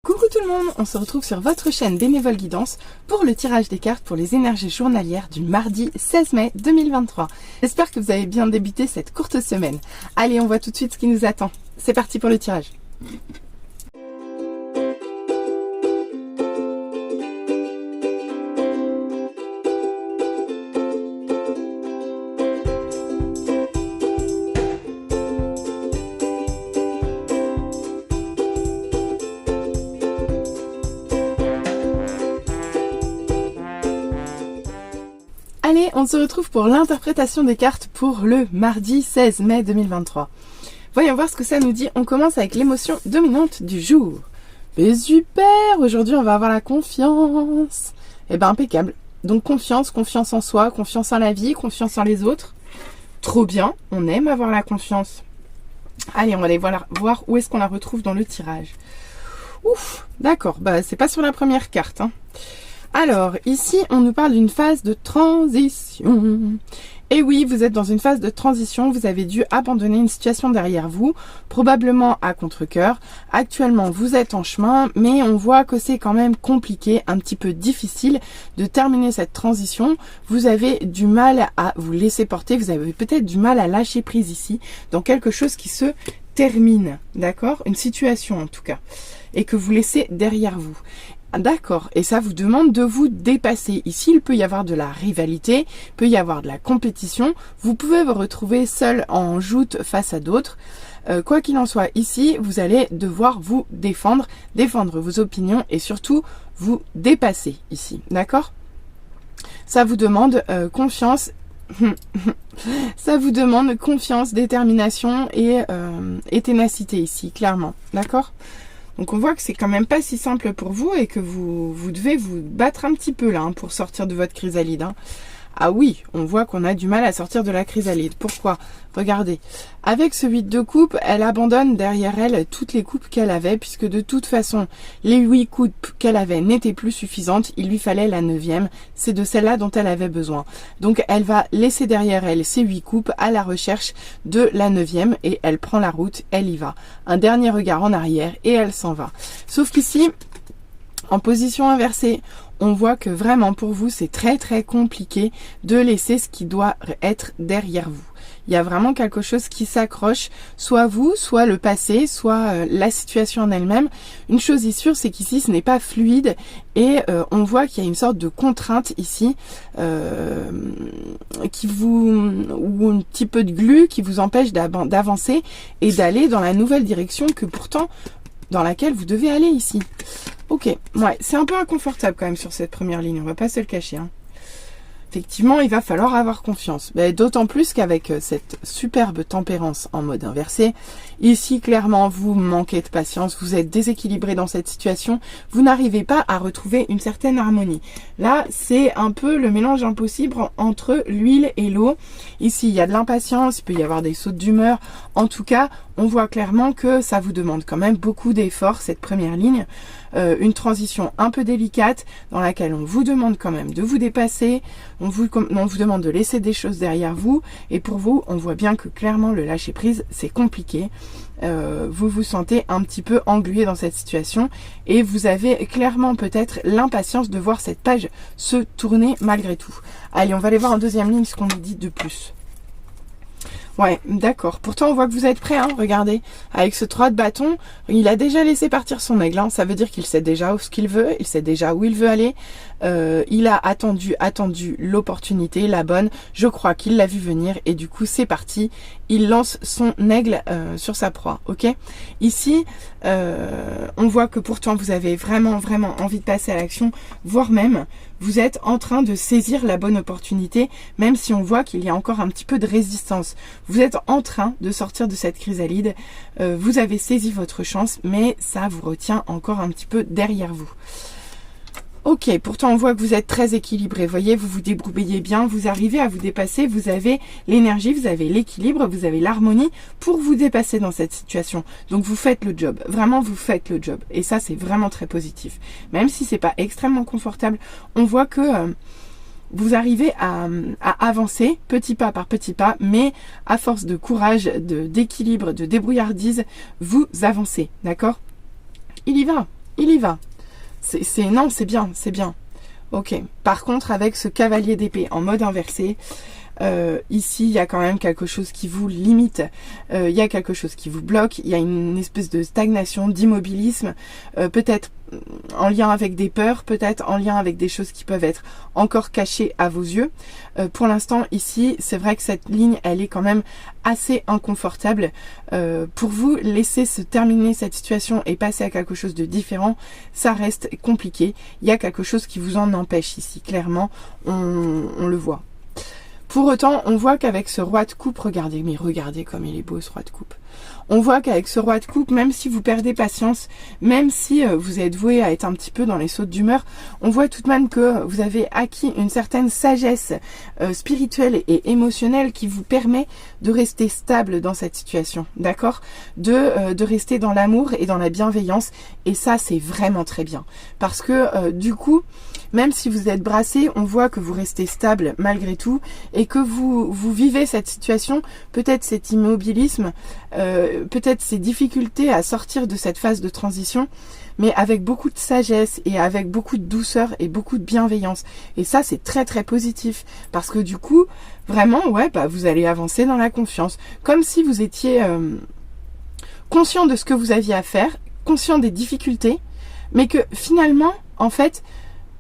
Coucou tout le monde, on se retrouve sur votre chaîne Bénévole Guidance pour le tirage des cartes pour les énergies journalières du mardi 16 mai 2023. J'espère que vous avez bien débuté cette courte semaine. Allez, on voit tout de suite ce qui nous attend. C'est parti pour le tirage. Allez, on se retrouve pour l'interprétation des cartes pour le mardi 16 mai 2023. Voyons voir ce que ça nous dit. On commence avec l'émotion dominante du jour. Mais super, aujourd'hui on va avoir la confiance. Eh ben impeccable. Donc confiance en soi, confiance en la vie, confiance en les autres. Trop bien, on aime avoir la confiance. Allez, on va aller voir où est-ce qu'on la retrouve dans le tirage. Ouf, d'accord, bah c'est pas sur la première carte, hein. Alors, ici, on nous parle d'une phase de transition. Et oui, vous êtes dans une phase de transition, vous avez dû abandonner une situation derrière vous, probablement à contre-cœur. Actuellement, vous êtes en chemin, mais on voit que c'est quand même compliqué, un petit peu difficile de terminer cette transition. Vous avez du mal à vous laisser porter, vous avez peut-être du mal à lâcher prise ici, dans quelque chose qui se termine, d'accord? Une situation en tout cas, et que vous laissez derrière vous. D'accord, et ça vous demande de vous dépasser. Ici, il peut y avoir de la rivalité, il peut y avoir de la compétition. Vous pouvez vous retrouver seul en joute face à d'autres. Quoi qu'il en soit, ici, vous allez devoir vous défendre vos opinions et surtout vous dépasser ici. D'accord? Ça vous demande confiance. Ça vous demande confiance, détermination et ténacité ici, clairement. D'accord? Donc on voit que c'est quand même pas si simple pour vous et que vous devez vous battre un petit peu là, hein, pour sortir de votre chrysalide, hein. Ah oui, on voit qu'on a du mal à sortir de la chrysalide. Pourquoi? Regardez, avec ce 8 de coupe, elle abandonne derrière elle toutes les coupes qu'elle avait, puisque de toute façon, les 8 coupes qu'elle avait n'étaient plus suffisantes, il lui fallait la 9e, c'est de celle-là dont elle avait besoin. Donc elle va laisser derrière elle ces 8 coupes à la recherche de la 9e, et elle prend la route, elle y va. Un dernier regard en arrière, et elle s'en va. Sauf qu'ici, en position inversée, on voit que vraiment pour vous c'est très compliqué de laisser ce qui doit être derrière vous. Il y a vraiment quelque chose qui s'accroche, soit vous, soit le passé, soit la situation en elle-même. Une chose est sûre, c'est qu'ici ce n'est pas fluide et on voit qu'il y a une sorte de contrainte ici ou un petit peu de glu qui vous empêche d'avancer et d'aller dans la nouvelle direction que pourtant dans laquelle vous devez aller ici. Ok, ouais, c'est un peu inconfortable quand même sur cette première ligne, on va pas se le cacher, hein. Effectivement, il va falloir avoir confiance. D'autant plus qu'avec cette superbe tempérance en mode inversé, ici, clairement, vous manquez de patience, vous êtes déséquilibré dans cette situation, vous n'arrivez pas à retrouver une certaine harmonie. Là, c'est un peu le mélange impossible entre l'huile et l'eau. Ici, il y a de l'impatience, il peut y avoir des sautes d'humeur. En tout cas, on voit clairement que ça vous demande quand même beaucoup d'efforts, cette première ligne. Une transition un peu délicate dans laquelle on vous demande quand même de vous dépasser, on vous demande de laisser des choses derrière vous, et pour vous, on voit bien que clairement le lâcher prise, c'est compliqué. Vous vous sentez un petit peu englué dans cette situation et vous avez clairement peut-être l'impatience de voir cette page se tourner malgré tout. Allez, on va aller voir en deuxième ligne ce qu'on nous dit de plus. Ouais, d'accord. Pourtant, on voit que vous êtes prêt, hein. Regardez, avec ce 3 de bâton, il a déjà laissé partir son aigle, hein. Ça veut dire qu'il sait déjà ce qu'il veut, il sait déjà où il veut aller. Il a attendu l'opportunité, la bonne. Je crois qu'il l'a vu venir et du coup, c'est parti. Il lance son aigle sur sa proie, ok? Ici, on voit que pourtant, vous avez vraiment envie de passer à l'action, voire même, vous êtes en train de saisir la bonne opportunité, même si on voit qu'il y a encore un petit peu de résistance. Vous êtes en train de sortir de cette chrysalide, vous avez saisi votre chance, mais ça vous retient encore un petit peu derrière vous. Ok, pourtant on voit que vous êtes très équilibré. Vous voyez, vous vous débrouillez bien, vous arrivez à vous dépasser, vous avez l'énergie, vous avez l'équilibre, vous avez l'harmonie pour vous dépasser dans cette situation. Donc vous faites le job. Vraiment, vous faites le job. Et ça, c'est vraiment très positif. Même si c'est pas extrêmement confortable, on voit que vous arrivez à avancer petit pas par petit pas, mais à force de courage, d'équilibre, de débrouillardise, vous avancez. D'accord? Il y va, il y va. Non, c'est bien, c'est bien. Ok. Par contre, avec ce cavalier d'épée en mode inversé, ici, il y a quand même quelque chose qui vous limite. Il y a quelque chose qui vous bloque. Il y a une espèce de stagnation, d'immobilisme. Peut-être en lien avec des peurs, peut-être en lien avec des choses qui peuvent être encore cachées à vos yeux. Pour l'instant, ici, c'est vrai que cette ligne, elle est quand même assez inconfortable. Pour vous, laisser se terminer cette situation et passer à quelque chose de différent, ça reste compliqué. Il y a quelque chose qui vous en empêche ici, clairement, on le voit. Pour autant, on voit qu'avec ce roi de coupe, regardez comme il est beau ce roi de coupe. On voit qu'avec ce roi de coupe, même si vous perdez patience, même si vous êtes voué à être un petit peu dans les sautes d'humeur, on voit tout de même que vous avez acquis une certaine sagesse spirituelle et émotionnelle qui vous permet de rester stable dans cette situation, d'accord, de rester dans l'amour et dans la bienveillance. Et ça, c'est vraiment très bien. Parce que du coup, même si vous êtes brassé, on voit que vous restez stable malgré tout et que vous vivez cette situation, peut-être cet immobilisme, peut-être ces difficultés à sortir de cette phase de transition, mais avec beaucoup de sagesse et avec beaucoup de douceur et beaucoup de bienveillance. Et ça, c'est très très positif parce que du coup, vraiment, ouais, bah, vous allez avancer dans la confiance. Comme si vous étiez conscient de ce que vous aviez à faire, conscient des difficultés, mais que finalement, en fait,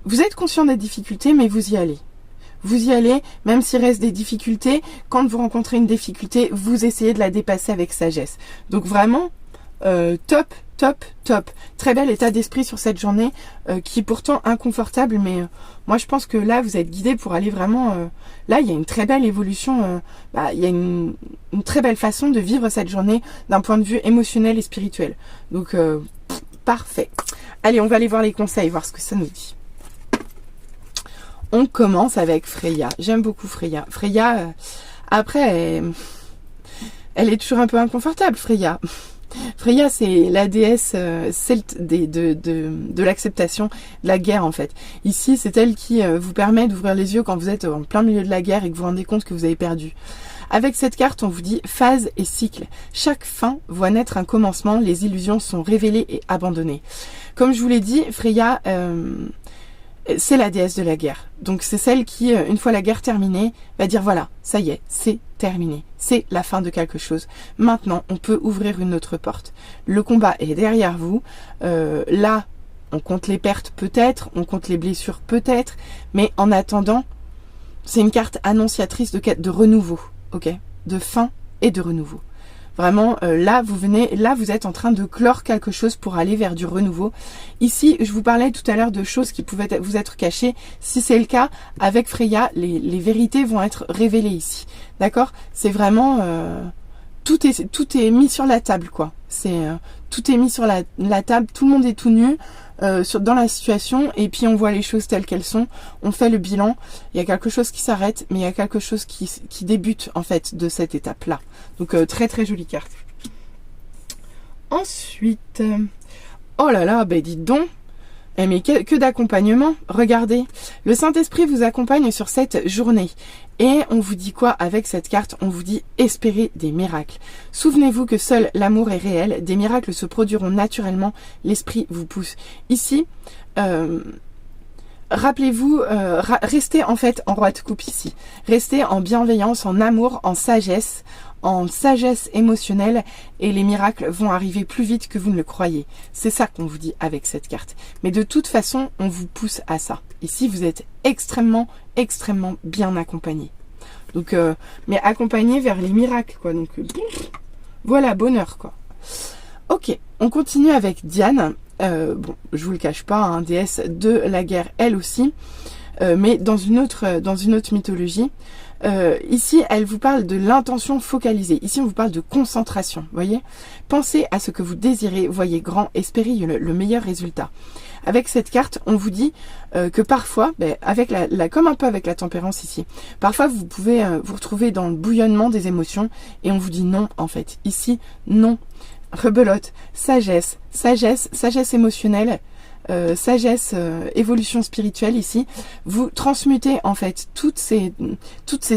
vous êtes conscient des difficultés, mais vous y allez. Vous y allez, même s'il reste des difficultés. Quand vous rencontrez une difficulté, vous essayez de la dépasser avec sagesse. Donc vraiment, top, top, top. Très bel état d'esprit sur cette journée qui est pourtant inconfortable, mais moi je pense que là, vous êtes guidé pour aller vraiment... là, il y a une très belle évolution, il y a une très belle façon de vivre cette journée d'un point de vue émotionnel et spirituel. Donc, parfait. Allez, on va aller voir les conseils, voir ce que ça nous dit. On commence avec Freya. J'aime beaucoup Freya. Freya, après, elle est toujours un peu inconfortable, Freya. Freya, c'est la déesse celte de l'acceptation, de la guerre en fait. Ici, c'est elle qui vous permet d'ouvrir les yeux quand vous êtes en plein milieu de la guerre et que vous vous rendez compte que vous avez perdu. Avec cette carte, on vous dit phase et cycle. Chaque fin voit naître un commencement, les illusions sont révélées et abandonnées. Comme je vous l'ai dit, Freya... c'est la déesse de la guerre. Donc c'est celle qui, une fois la guerre terminée, va dire voilà, ça y est, c'est terminé. C'est la fin de quelque chose. Maintenant, on peut ouvrir une autre porte. Le combat est derrière vous. Là, on compte les pertes peut-être, on compte les blessures peut-être, mais en attendant, c'est une carte annonciatrice de renouveau, ok, de fin et de renouveau. Vraiment, là, vous êtes en train de clore quelque chose pour aller vers du renouveau. Ici, je vous parlais tout à l'heure de choses qui pouvaient vous être cachées. Si c'est le cas, avec Freya, les vérités vont être révélées ici. D'accord? C'est vraiment... tout est mis sur la table, quoi. Tout est mis sur la table, tout le monde est tout nu dans la situation, et puis on voit les choses telles qu'elles sont, on fait le bilan, il y a quelque chose qui s'arrête, mais il y a quelque chose qui débute en fait de cette étape-là. Donc très très jolie carte. Ensuite, oh là là, ben dites donc, mais que d'accompagnement, regardez, le Saint-Esprit vous accompagne sur cette journée. Et on vous dit quoi avec cette carte? On vous dit espérer des miracles. Souvenez-vous que seul l'amour est réel, des miracles se produiront naturellement, l'esprit vous pousse. Ici, rappelez-vous, restez en fait en roi de coupe ici. Restez en bienveillance, en amour, en sagesse émotionnelle, et les miracles vont arriver plus vite que vous ne le croyez. C'est ça qu'on vous dit avec cette carte. Mais de toute façon, on vous pousse à ça. Ici, vous êtes extrêmement, extrêmement bien accompagné. Donc, mais accompagné vers les miracles, quoi. Donc, voilà, bonheur, quoi. Ok, on continue avec Diane. Bon, je vous le cache pas, hein, déesse de la guerre, elle aussi. mais dans une autre mythologie. Ici, elle vous parle de l'intention focalisée. Ici, on vous parle de concentration, voyez. Pensez à ce que vous désirez, voyez grand, espérez le meilleur résultat. Avec cette carte, on vous dit que parfois, avec comme un peu avec la tempérance ici, parfois vous pouvez vous retrouver dans le bouillonnement des émotions et on vous dit non, en fait. Ici, non. Rebelote, sagesse émotionnelle, sagesse, évolution spirituelle ici. Vous transmutez en fait toutes ces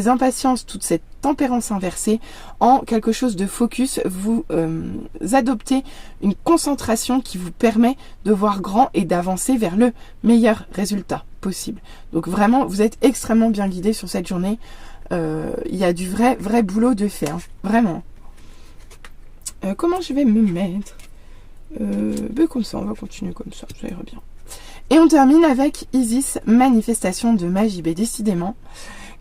impatiences, toute cette tempérance inversée en quelque chose de focus. Vous adoptez une concentration qui vous permet de voir grand et d'avancer vers le meilleur résultat possible. Donc vraiment, vous êtes extrêmement bien guidé sur cette journée. Il y a du vrai boulot de fait, hein, vraiment. Comment je vais me mettre comme ça, on va continuer comme ça ira bien. Et on termine avec Isis, manifestation de magie. Décidément,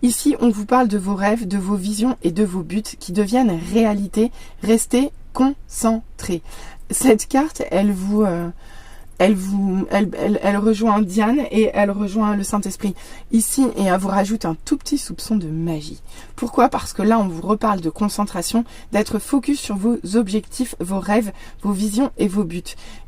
ici on vous parle de vos rêves, de vos visions et de vos buts qui deviennent réalité. Restez concentrés. Cette carte, elle rejoint Diane et elle rejoint le Saint-Esprit ici, et elle vous rajoute un tout petit soupçon de magie. Pourquoi? Parce que là on vous reparle de concentration, d'être focus sur vos objectifs, vos rêves, vos visions et vos buts.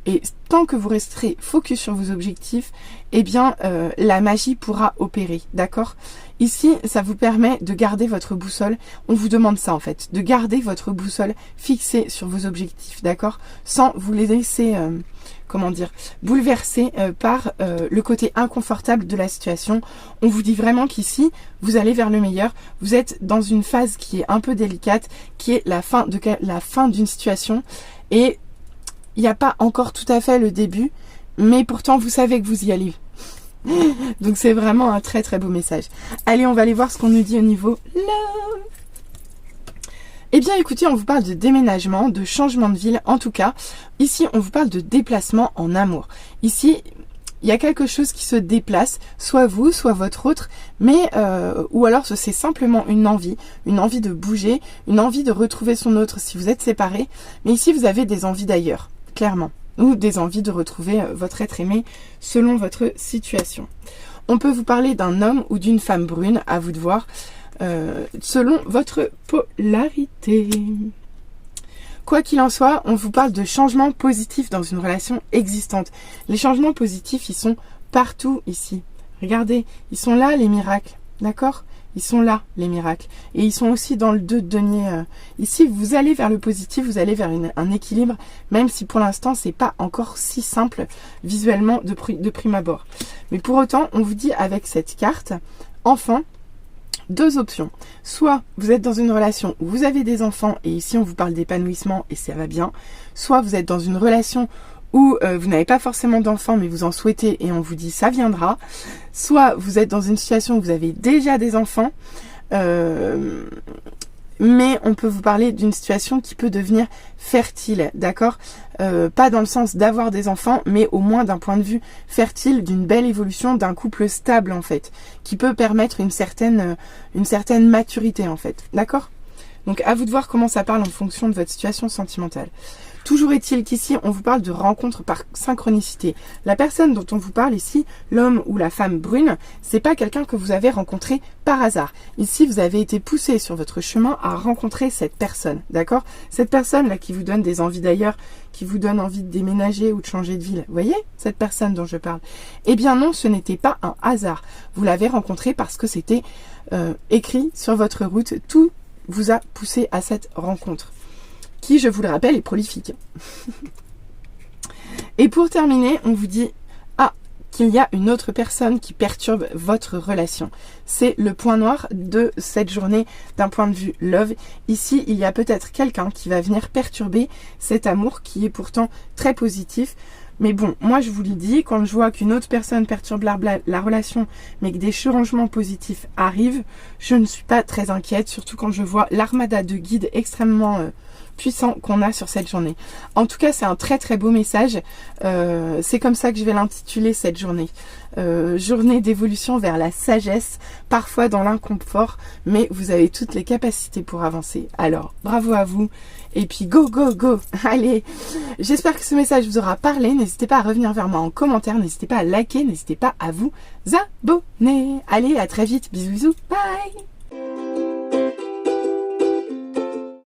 Et tant que vous resterez focus sur vos objectifs, eh bien la magie pourra opérer, d'accord? Ici, ça vous permet de garder votre boussole. On vous demande ça en fait, de garder votre boussole fixée sur vos objectifs, d'accord? Sans vous les laisser bouleversé par le côté inconfortable de la situation. On vous dit vraiment qu'ici, vous allez vers le meilleur. Vous êtes dans une phase qui est un peu délicate, qui est la fin d'une situation. Et il n'y a pas encore tout à fait le début, mais pourtant, vous savez que vous y allez. Donc, c'est vraiment un très beau message. Allez, on va aller voir ce qu'on nous dit au niveau love. Eh bien écoutez, on vous parle de déménagement, de changement de ville. En tout cas, ici on vous parle de déplacement en amour. Ici, il y a quelque chose qui se déplace, soit vous, soit votre autre, mais ou alors c'est simplement une envie de bouger, une envie de retrouver son autre si vous êtes séparés. Mais ici vous avez des envies d'ailleurs, clairement, ou des envies de retrouver votre être aimé selon votre situation. On peut vous parler d'un homme ou d'une femme brune, à vous de voir. Selon votre polarité. Quoi qu'il en soit, on vous parle de changements positifs dans une relation existante. Les changements positifs, ils sont partout ici. Regardez, ils sont là les miracles, d'accord? Ils sont là les miracles. Et ils sont aussi dans le 2 de denier. Ici, vous allez vers le positif, vous allez vers un équilibre, même si pour l'instant, c'est pas encore si simple visuellement de prime abord. Mais pour autant, on vous dit avec cette carte, enfin, deux options. Soit vous êtes dans une relation où vous avez des enfants et ici on vous parle d'épanouissement et ça va bien. Soit vous êtes dans une relation où vous n'avez pas forcément d'enfants mais vous en souhaitez et on vous dit ça viendra. Soit vous êtes dans une situation où vous avez déjà des enfants mais on peut vous parler d'une situation qui peut devenir fertile, d'accord? Pas dans le sens d'avoir des enfants, mais au moins d'un point de vue fertile, d'une belle évolution, d'un couple stable en fait, qui peut permettre une certaine maturité en fait, d'accord? Donc à vous de voir comment ça parle en fonction de votre situation sentimentale. Toujours est-il qu'ici, on vous parle de rencontres par synchronicité. La personne dont on vous parle ici, l'homme ou la femme brune, c'est pas quelqu'un que vous avez rencontré par hasard. Ici, vous avez été poussé sur votre chemin à rencontrer cette personne, d'accord? Cette personne-là qui vous donne des envies d'ailleurs, qui vous donne envie de déménager ou de changer de ville. Vous voyez, cette personne dont je parle? Eh bien non, ce n'était pas un hasard. Vous l'avez rencontré parce que c'était écrit sur votre route. Tout vous a poussé à cette rencontre, qui, je vous le rappelle, est prolifique. Et pour terminer, on vous dit qu'il y a une autre personne qui perturbe votre relation. C'est le point noir de cette journée d'un point de vue love. Ici, il y a peut-être quelqu'un qui va venir perturber cet amour qui est pourtant très positif. Mais bon, moi je vous le dis, quand je vois qu'une autre personne perturbe la relation, mais que des changements positifs arrivent, je ne suis pas très inquiète, surtout quand je vois l'armada de guides extrêmement puissant qu'on a sur cette journée. En tout cas, c'est un très très beau message. C'est comme ça que je vais l'intituler cette journée. Journée d'évolution vers la sagesse, parfois dans l'inconfort, mais vous avez toutes les capacités pour avancer. Alors, bravo à vous, et puis go, go, go. Allez, j'espère que ce message vous aura parlé. N'hésitez pas à revenir vers moi en commentaire, n'hésitez pas à liker, n'hésitez pas à vous abonner. Allez, à très vite, bisous, bisous, bye.